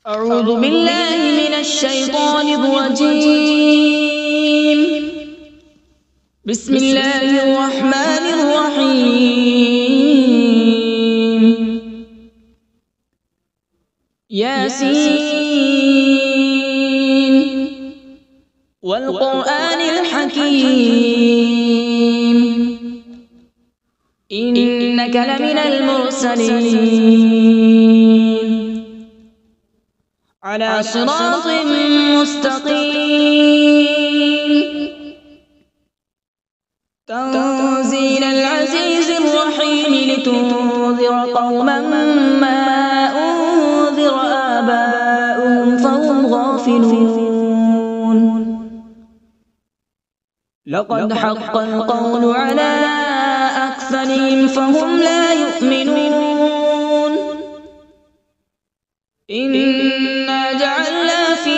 أعوذ بالله من الشيطان الرجيم. بسم الله الرحمن الرحيم. ياسين والقرآن الحكيم إنك لمن المرسلين على صراط مستقيم تنزيل العزيز الرحيم لتنذر قوما ما أنذر آباؤهم فهم غافلون. لقد حق القول على أكثرهم فهم لا يؤمنون. إنا جعلنا في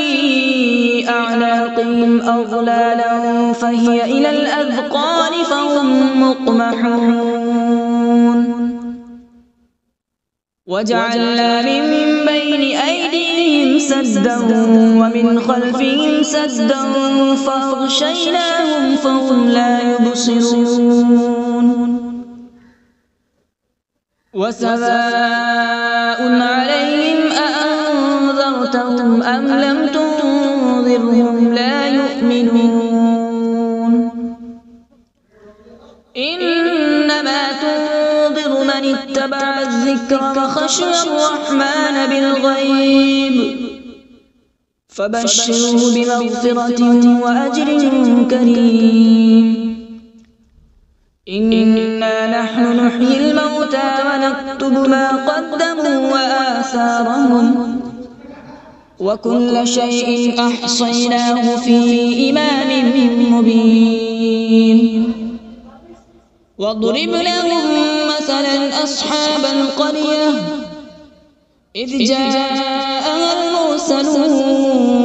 أعناقهم أغلالا فهي إلى الأذقان فهم مقمحون. وجعلنا من بين أيديهم سدا ومن خلفهم سدا فأغشيناهم فهم لا يبصرون. وسواء عليهم أأنذرتهم أم لم تنذرهم لا يؤمنون. إنما تنذر من اتبع الذكر وخشي الرحمن بالغيب فبشره بمغفرة وأجر كريم. إنا نحن نحيي الموتى ونكتب ما قدموا وآثارهم وكل شيء أحصيناه في إمام مبين. واضرب لهم مثلا أصحاب القرية إذ جاءها المرسلون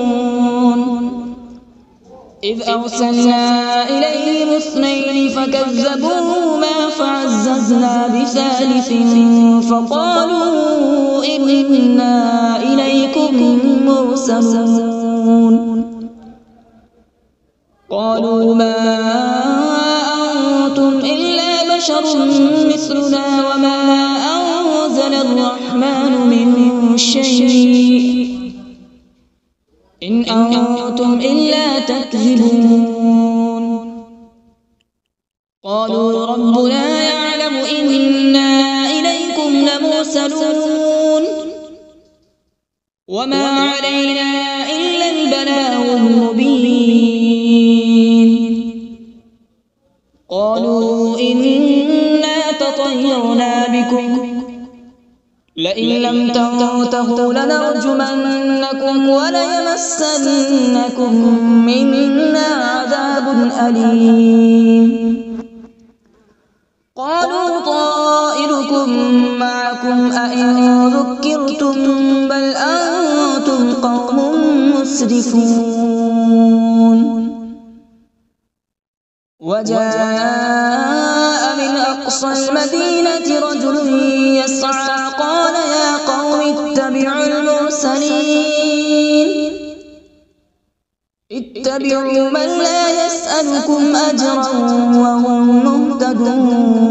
إذ أرسلنا إليهم اثنين فكذبوهما فعززنا بثالث فقالوا إنا إليكم مرسلون. قالوا ما أنتم إلا بشر مثلنا وما أنزل الرحمن من شيء إن أنتم إلا تكذبون. قالوا ربنا يعلم إنا إليكم لمرسلون وما علينا إلا البلاغ المبين. قالوا إنا تطيرنا بكم لئن لم تنتهوا لنرجمنكم وليمسنكم منا عذاب أليم. قالوا طائركم معكم أئن ذكرتم بل أنتم قوم مسرفون. وجاء من أقصى المدينة رجل يسعى قال يا قوم اتبعوا المرسلين اتبعوا من لا يسألكم أجرا وهم مهتدون.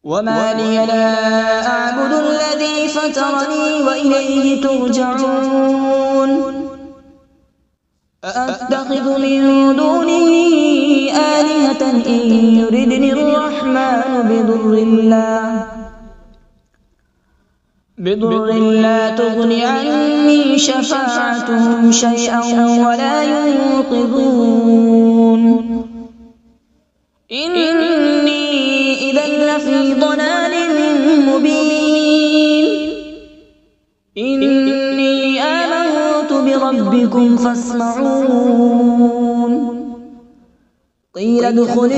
وما لي لا أعبد الذي فطرني وإليه ترجعون. أأتخذ من دونه آلهة إن يردني الرحمن بضر لا تغن عني شفاعتهم شيئا ولا ينقذون. إني إذا لفي ضلال مبين. إني آمنت بربكم فاسمعون. قيل ادخل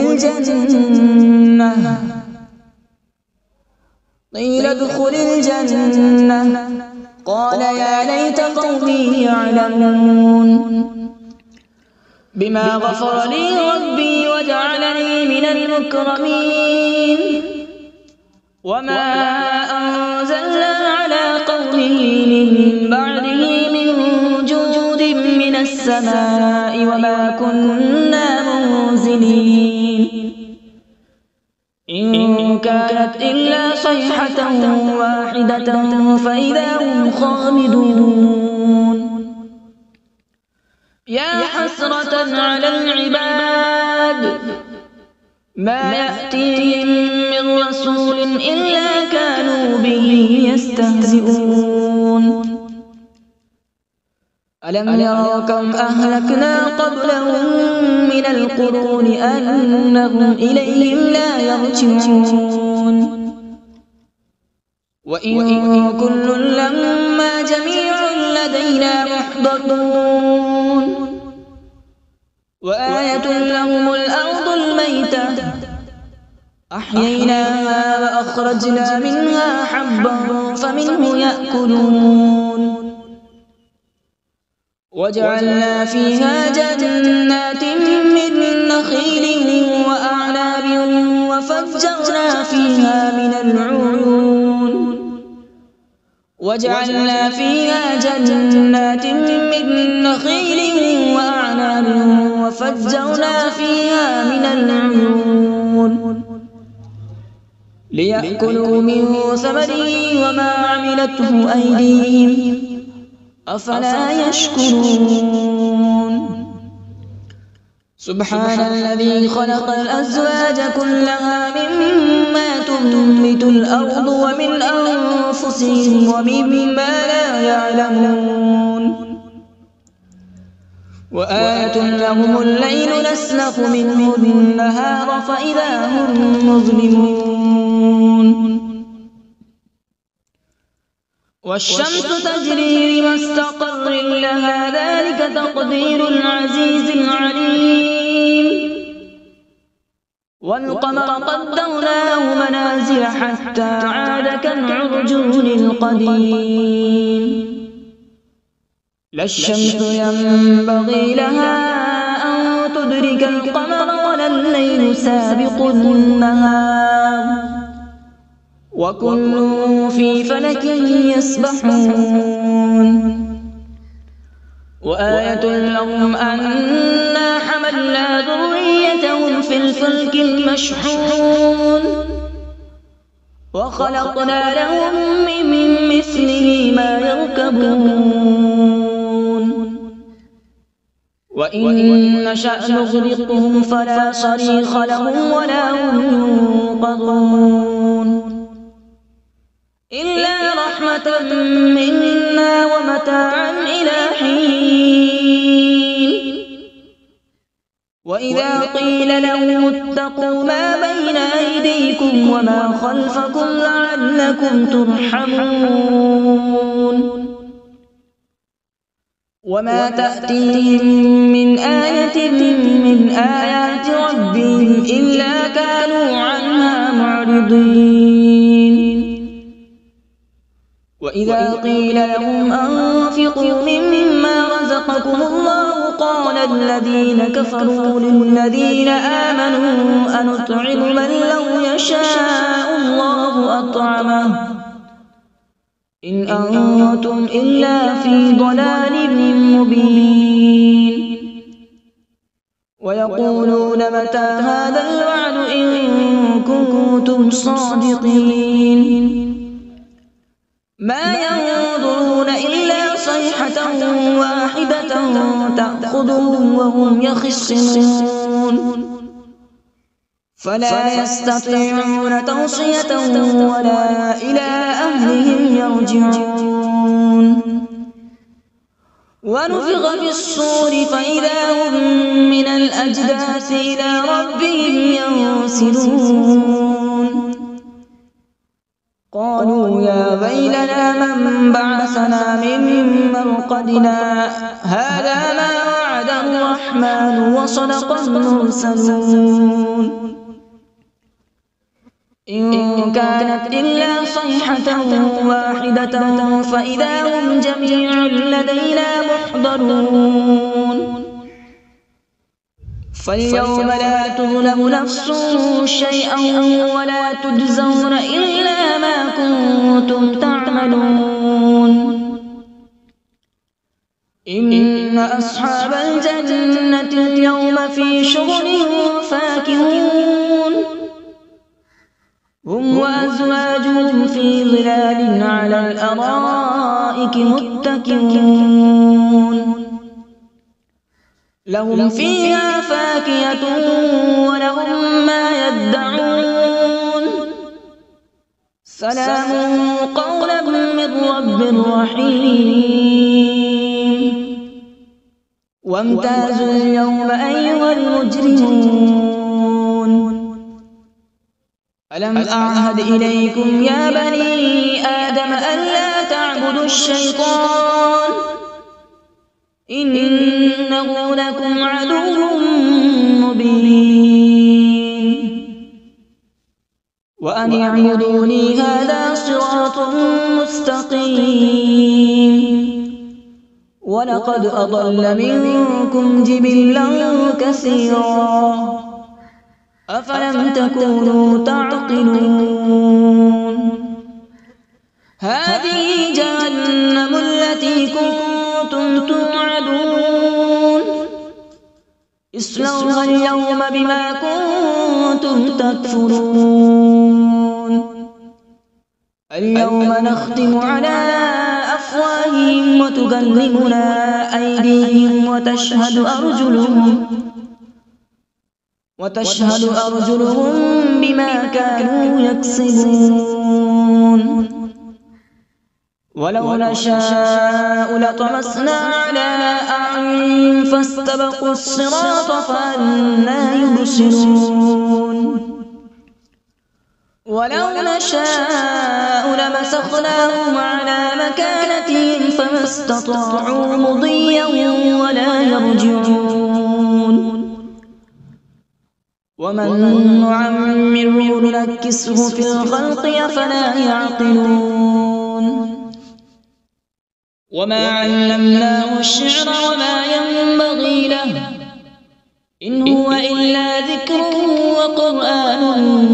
الجنة قال يا ليت قومي يعلمون. بما غفر لي ربي وجعلني من المكرمين. وما أنزلنا على به من بعده من جود من السماء وما كنا منزلين إن كانت إلا صيحة واحدة فإذا هم خامدون يا حسرة على العباد ما يأتيهم من رسول إلا كانوا به يستهزئون ألم يروا كم أهلكنا قبلهم من القرون أنهم إليهم لا يرجعون وإن كل لما جميع لدينا محضرون وآية لهم الأرض الميتة أحييناها وأخرجنا منها حبا فمنه يأكلون وجعلنا فيها جنات من نخيل وأعناب وفجرنا فيها من العيون وجعلنا فيها جنات من نخيل وأعناب وفجرنا فيها من العيون ليأكلوا من ثمره وما عملته أيديهم أفلا يشكرون سبحان الذي خلق الأزواج كلها مما تنبت الأرض ومن أنفسهم ومما لا يعلمون وآية لهم الليل نسلخ منه النهار فإذا هم مظلمون والشمس تجري لمستقر لها ذلك تقدير العزيز العليم والقمر قدرناه منازل حتى عاد كالعرجون القديم لا الشمس ينبغي لها أن تدرك القمر ولا الليل سابق النهار وكل في فلك يسبحون وآية لهم أنا حملنا ذريتهم في الفلك المشحون وخلقنا لهم من مثله ما يركبون وإن نشأ نغرقهم فلا صريخ لهم ولا هم ينقذون إلا رحمة منا ومتاعا إلى حين وإذا قيل لهم اتقوا ما بين أيديكم وما خلفكم لعلكم ترحمون وما تأتيهم من آية من آيات ربهم إلا كانوا عنها معرضين وإذا قيل لهم أنفقوا مما رزقكم الله قال الذين كفروا للذين آمنوا أنطعم من لو يشاء الله أطعمه إن أنتم إلا في ضلال مبين ويقولون متى هذا الوعد إن كنتم صادقين ما ينظرون إلا صيحة واحدة تأخذهم وهم يخصمون فلا يستطيعون توصية ولا إلى أهلهم يرجعون ونفخ في الصور فإذا هم من الأجداث إلى ربهم ينسلون قالوا يا ويلنا من بعثنا من مرقدنا هذا ما وعد الرحمن وصدق المرسلون إن كانت إلا صيحة واحدة فإذا هم جميع لدينا محضرون فاليوم لا تظلم نفس شيئا ولا تجزون إلا ما كنتم تعملون إن أصحاب الجنة اليوم في شغل فاكهون هم وأزواجهم في ظلال على الأرائك متكئون لهم فيها فاكهة ولهم ما يدعون سلام قولا من رب رحيم وامتازوا اليوم أيها المجرمون ألم أعهد إليكم يا بني آدم ألا تعبدوا الشيطان إنه لكم عدو مبين وأن اعبدوني هذا صراط مستقيم ولقد أضل منكم جبلا كثيرا أفلم تكونوا تعقلون هذه جهنم التي كنتم توعدون اصلوها اليوم بما كنتم تكفرون اليوم نختم على أفواههم وتكلمنا أيديهم وتشهد أرجلهم بما كانوا يكسبون ولو نشاء لطمسنا على أعينهم فاستبقوا الصراط فأنى يبصرون ولو نشاء لمسخناهم على مكانتهم فما استطاعوا مضيا ولا يرجعون ومن نعمره ننكسه في الخلق أفلا يعقلون وما علمناه الشعر وما ينبغي له إن هو إلا ذكر وقرآن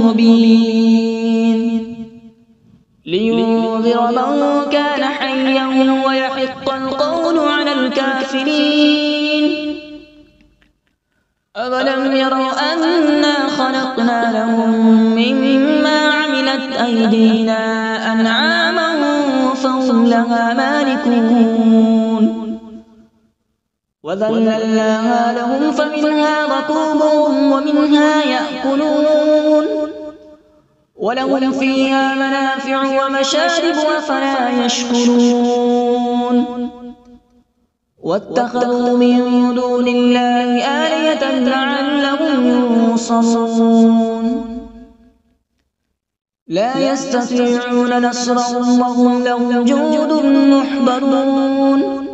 مبين لينذر من كان حيا ويحق القول على الكافرين أولم يروا أنا خلقنا لهم مما عملت أيدينا أنعاما فهم لها مالكون وذللناها لهم فمنها ركوبهم ومنها يأكلون ولهم فيها منافع ومشارب أفلا يشكرون واتخذوا من دون الله آلهة لعلهم ينصرون لا يستطيعون نصرهم وهم لهم جند محضرون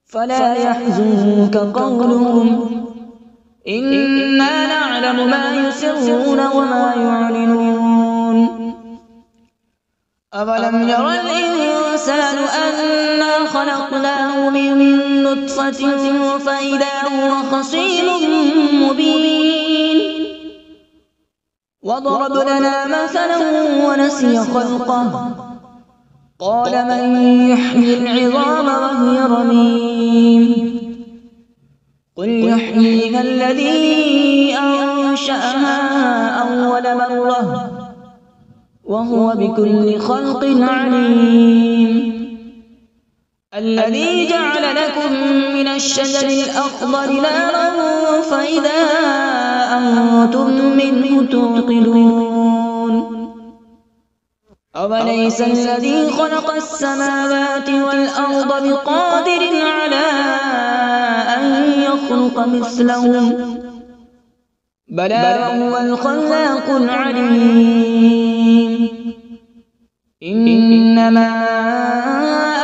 فلا يحزنك قولهم إنا نعلم ما يسرون وما يعلنون أولم ير الإنسان أنا خلقناه من نطفة فإذا هو خصيم مبين وضرب لنا مثلا ونسي خلقه قال من يحيي العظام وهي رميم قل يحييها الذي أنشأها أول مرة وهو بكل خلق عليم الذي جعل لكم من الشجر الأخضر نارا فإذا أنتم منه توقدون أوليس الذي خلق السماوات والأرض بقادر على أن يخلق مثلهم بلى وهو الخلاق العليم إنما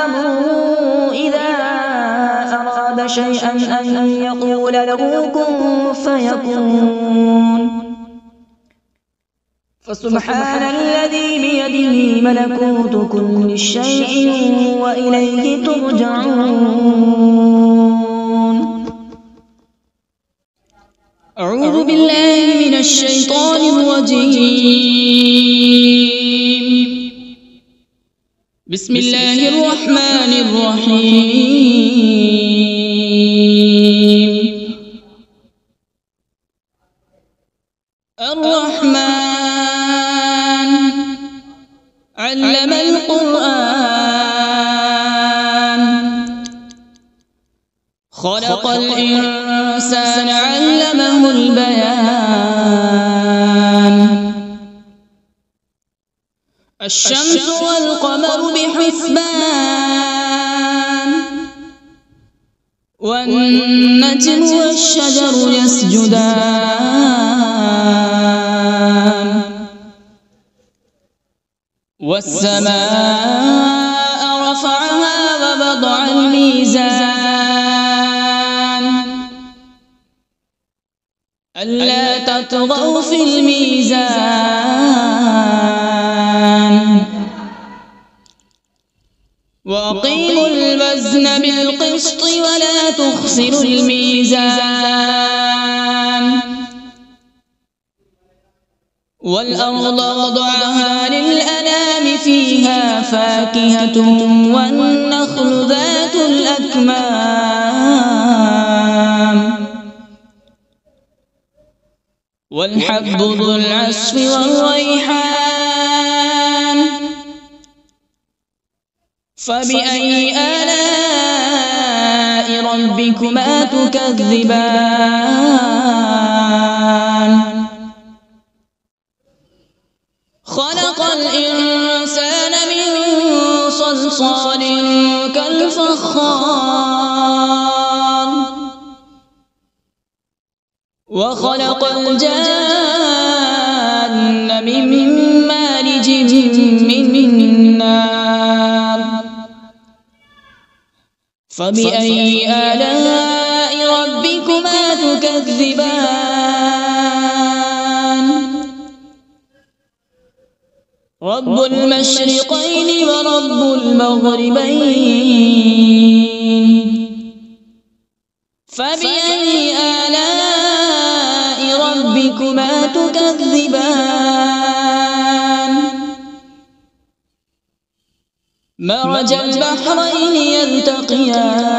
أمره إذا أراد شيئا أن يقول له كن فيكون فسبحان الذي بيده ملكوت كل شيء وإليه ترجعون أعوذ بالله من الشيطان الرجيم بسم الله الرحمن الرحيم. الرحمن علم القرآن، خلق الإنسان علمه البيان. الشمس والقمر بحسبان، والنجم والشجر يسجدان. والسماء رفعها ووضع الميزان، ألا تطغوا في الميزان. وأقيموا الوزن بالقسط ولا تخسروا الميزان. والأرض وضعها للأنام، فيها فاكهة والنخل ذات الأكمام، والحب ذو العصف والريحان. فبأي آلاء ربكما تكذبان؟ خلق الإنسان من صلصال كالفخار، وخلق الجان من مارج من نار. فبأي آلاء ربكما تكذبان؟ رب المشرقين ورب المغربين. فبأي آلاء ربكما تكذبان؟ مرج البحرين يلتقيان،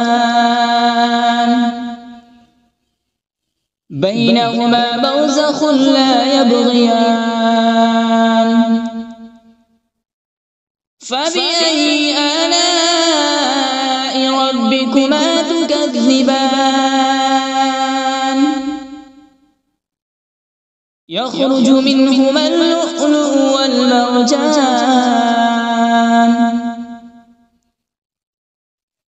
بينهما برزخ لا يبغيان. فبأي آلاء ربكما تكذبان؟ يخرج منهما اللؤلؤ والمرجان.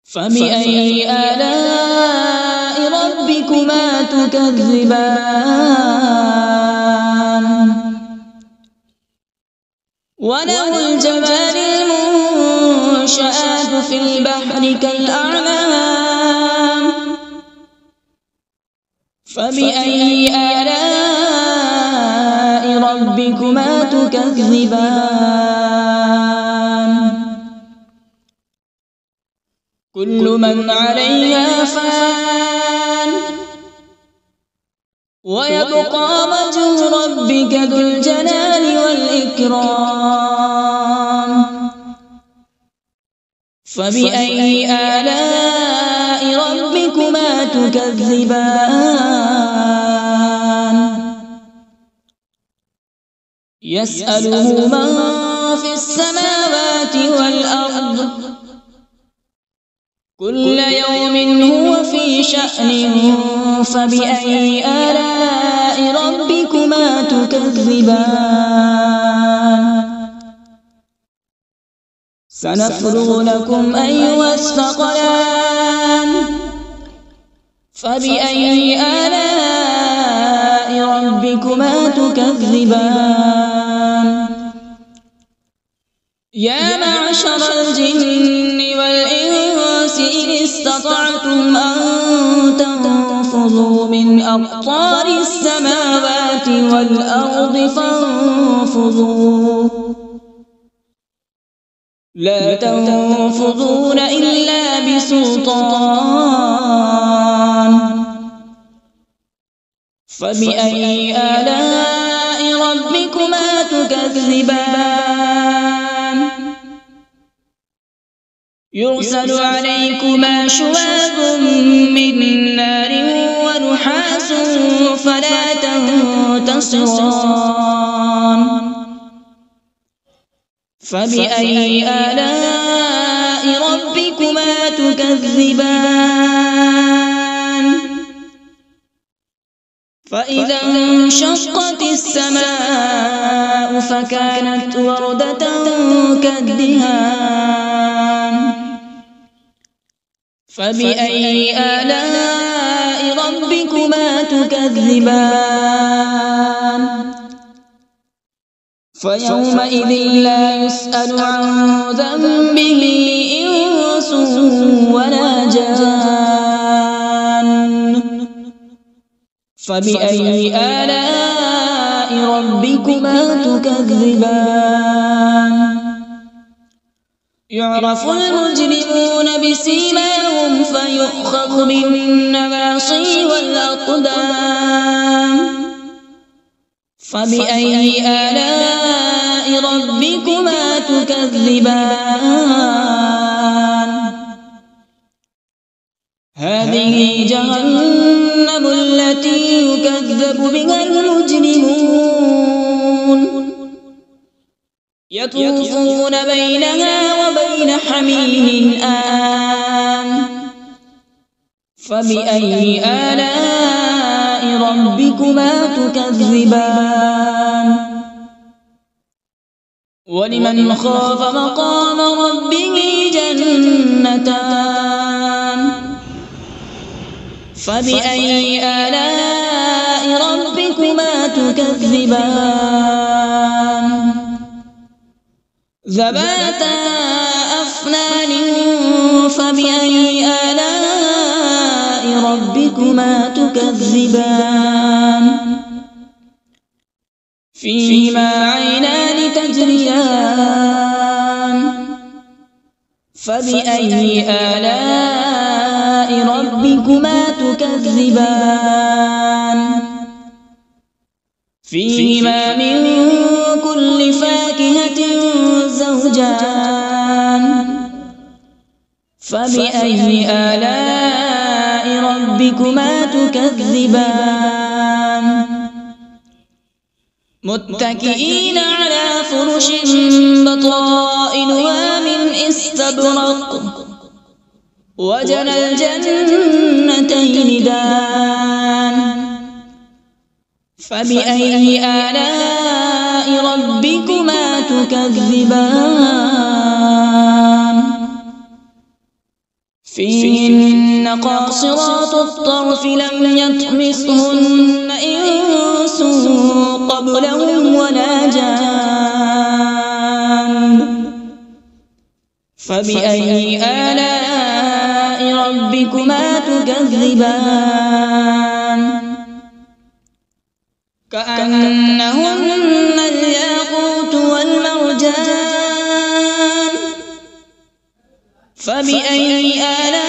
فبأي آلاء ربكما تكذبان؟ وله الجوار المنشآت في البحر كالأعلام. فبأي آلاء ربكما تكذبان؟ كل من عليها فان، ويبقى وجه ربك ذو الجلال والإكرام. فبأي آلاء ربكما تكذبان؟ يسأله من في السماوات والأرض، كل يوم هو في شأن. فبأي آلاء ربكما تكذبان؟ سنفرغ لكم أيها الثقلان. فبأي آلاء ربكما تكذبان؟ يا معشر الجن والإنس إن استطعتم أن تنفذوا من أقطار السماوات والأرض فانفذوا، لا تنفذون إلا بسلطان. فبأي آلاء ربكما تكذبان؟ يرسل عليكما شواظ من نار ونحاس فلا تنتصران فبأي آلاء ربكما تكذبان فإذا انشقت السماء فكانت وردة كالدهان فبأي آلاء ربكما تكذبان فيومئذ لا يسأل عن ذنبه إنس ولا جان فبأي آلاء ربكما تكذبان يعرف المجرمون بسيماهم فيؤخذ بالنواصي والأقدام فبأي آلاء ربكما تكذبان هذه جهنم التي يكذب بها المجرمون يطوفون بينها وبين حميم آن فبأي آلاء ربكما تكذبان ولمن خاف مقام ربه جنتان فبأي آلاء ربكما تكذبان ذواتا أفنان فبأي آلاء ربكما تكذبان فيهما عينان تجريان فبأي آلاء ربكما تكذبان فيهما من كل فاكهة زوجان فبأي آلاء ربكما تكذبان متكئين على فرش بطائنها من استبرق وجنى الجنتين دان فبأي آلاء ربكما تكذبان فيهن قاصرات الطرف لم يطمثهن إنس قبلهم ولا جان فبأي آلاء ربكما تكذبان كأنهن الياقوت والمرجان فبأي آلاء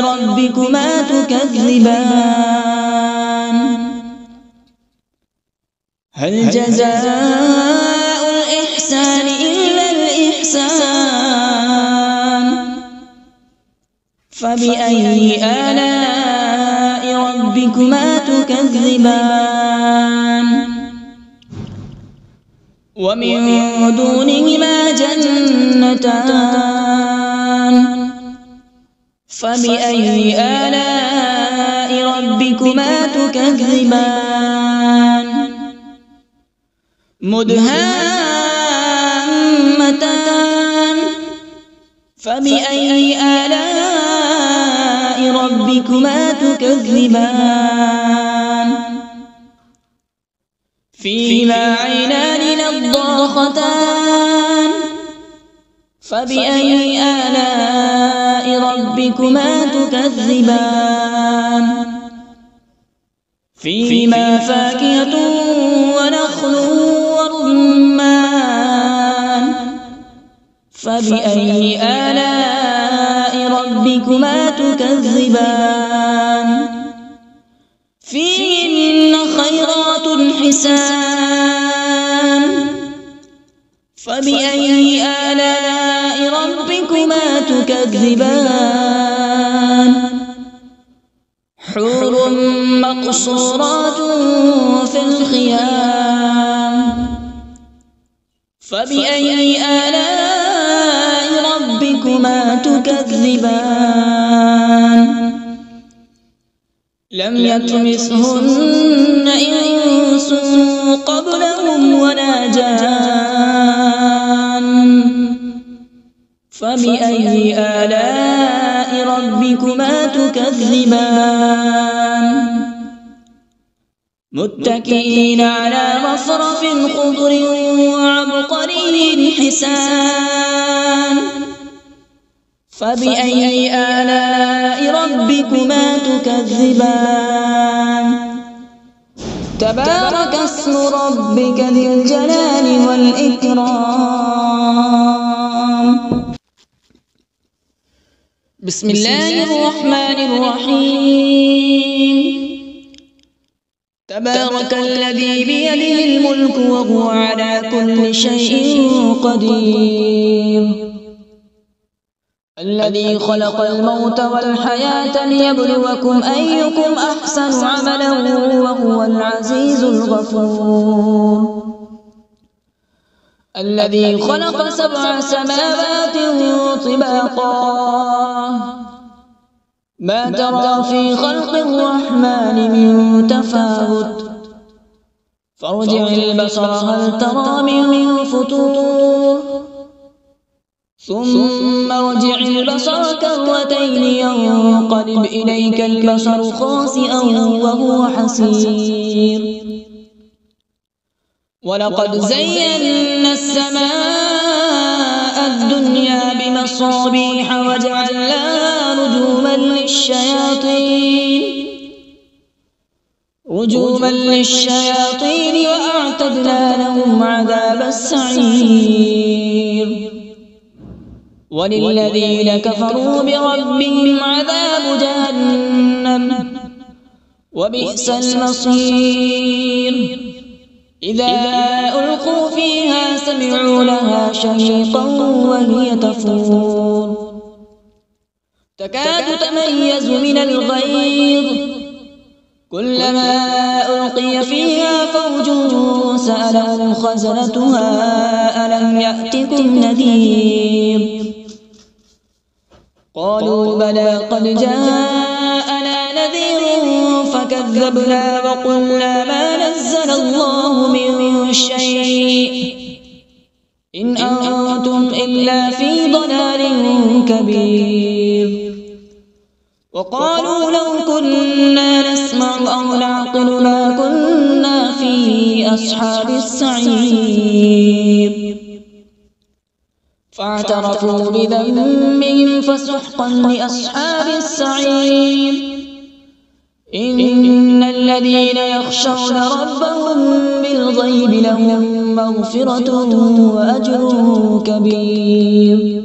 ربكما تكذبان هل جزاء الإحسان إلا الإحسان فبأي آلاء ربكما تكذبان ومن دونهما جنتان فبأي آلاء ربكما تكذبان مدهامتان فبأي آلاء ربكما تكذبان فيهما عينان نضاختان فبأي آلاء ربكما تكذبان فيهما فاكهة ونخل ورمان فبأي آلاء ربكما تكذبان فيهن خيرات حسان فبأي آلاء ربكما تكذبان حور مقصورات في الخيام فبأي آلاء ربكما تكذبان لم يطمثهن إنس قبلهم ولا جان فبأي آلاء ربكما تكذبان متكئين على رفرف خضر وعبقري حسان فبأي آلاء ربكما تكذبان تبارك اسم ربك ذي الجلال والإكرام بسم الله الرحمن الرحيم تبارك الذي بيده الملك وهو على كل شيء قدير الذي خلق الموت والحياة ليبلوكم أيكم أحسن عملا وهو العزيز الغفور الذي خلق 7 سماوات طباقا ما ترى في خلق الرحمن من تفاوت فارجع البصر هل ترى من فطور ثم ارجع البصر كرتين ينقلب إليك البصر خاسئا وهو حسير ولقد زينا السماء الدنيا بمصابيح وجعلناها رجوما للشياطين وأعتدنا لهم عذاب السعير وللذين كفروا بربهم عذاب جهنم وبئس المصير إذا ألقوا فيها سمعوا لها شهيقا وهي تفور تكاد تميز من الغيظ كلما ألقي فيها فوج سألهم خزنتها ألم يأتكم نذير قالوا بلى قد جاءنا نذير فكذبنا وقلنا ما نزل الله من شيء إن أنتم إلا في ضلال كبير وقالوا لو كنا نسمع أو نعقل ما كنا في أصحاب السعير فاعترفوا بذنبهم فسحقا لأصحاب السعير إن الذين يخشون ربهم بالغيب لهم مغفرة وأجر كبير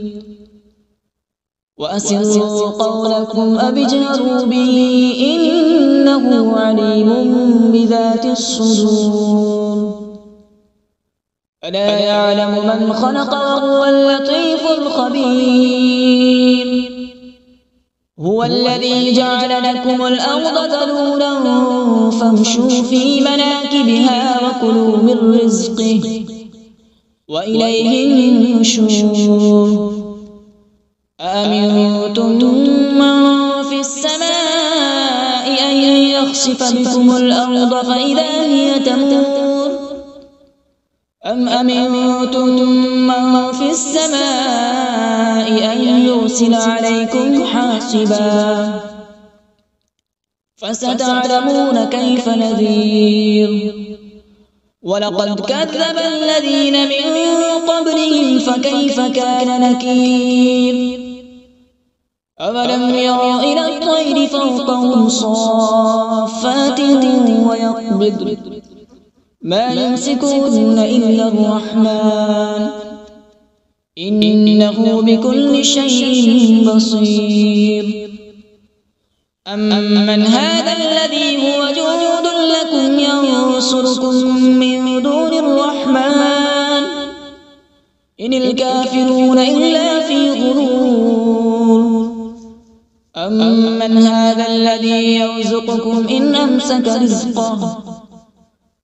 وأسروا قولكم أبجهروا به إنه عليم بذات الصدور ألا يعلم من خلق وهو اللطيف الخبير هو الذي جعل لكم الأرض ذلولا فامشوا في مناكبها وكلوا من رزقه وإليه النشور أأمنتم من في السماء أن يخسف بكم الأرض فإذا هي تمور أم أمنتم من في السماء أن يرسل عليكم حاصبا فستعلمون كيف نذير ولقد كذب الذين من قبلهم فكيف كان نكير أولم يروا إلى الطير فوقهم صافات ويقبض ما يمسكهن إلا الرحمن إنه بكل شيء بصير أمن هذا الذي هو جند لكم ينصركم من دون الرحمن إن الكافرون إلا في أمن هذا الذي يرزقكم إن أمسك رزقه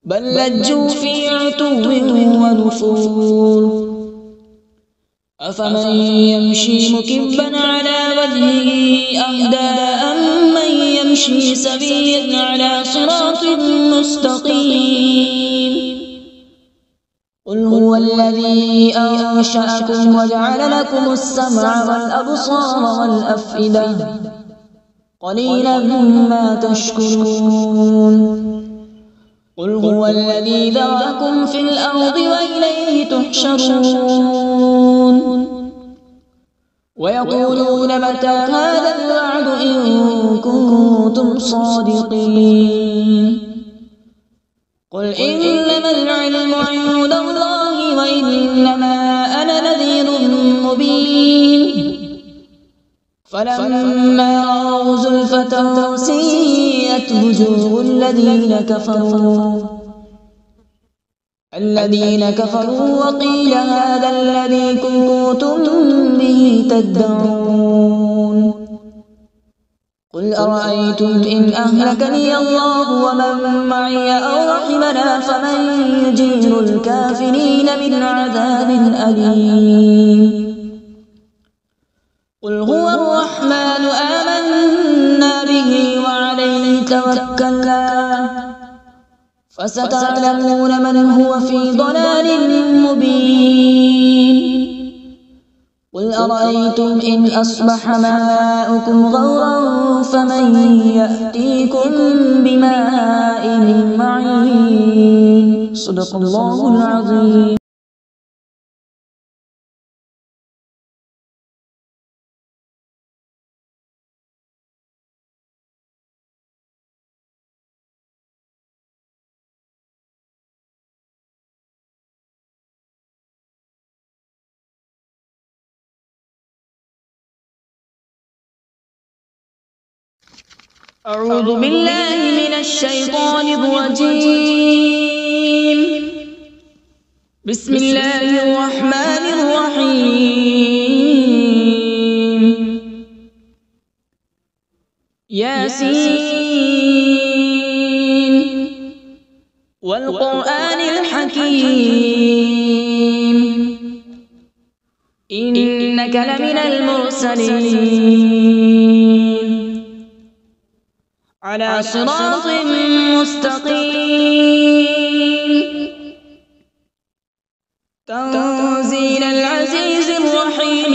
بل لجوا في عتو ونفور أفمن يمشي مكبا على وجهه أهدى أمن يمشي سويا على صراط مستقيم قل هو الذي أنشأكم وجعل لكم السمع والأبصار والأفئدة قليلا ما تشكرون قل هو الذي ذرأكم في الأرض وإليه تحشرون ويقولون متى هذا الوعد إن كنتم صادقين قل إنما العلم عند الله وإنما أنا نذير مبين فلما رأوا زلفة سيئت وجوه الذين كفروا وقيل هذا الذي كنتم به تدعون قل أرأيتم إن أهلكني الله ومن معي أو رحمنا فمن يجير الكافرين من عذاب أليم قل هو الرحمن آمنا به وعليه توكلنا فستعلمون من هو في ضلال مبين قل أرأيتم إن أصبح ماؤكم غورا فمن يأتيكم بماء معين صدق الله العظيم. أعوذ بالله من الشيطان الرجيم. بسم الله الرحمن الرحيم. ياسين والقرآن الحكيم إنك لمن المرسلين على صراط مستقيم تنزيل العزيز الرحيم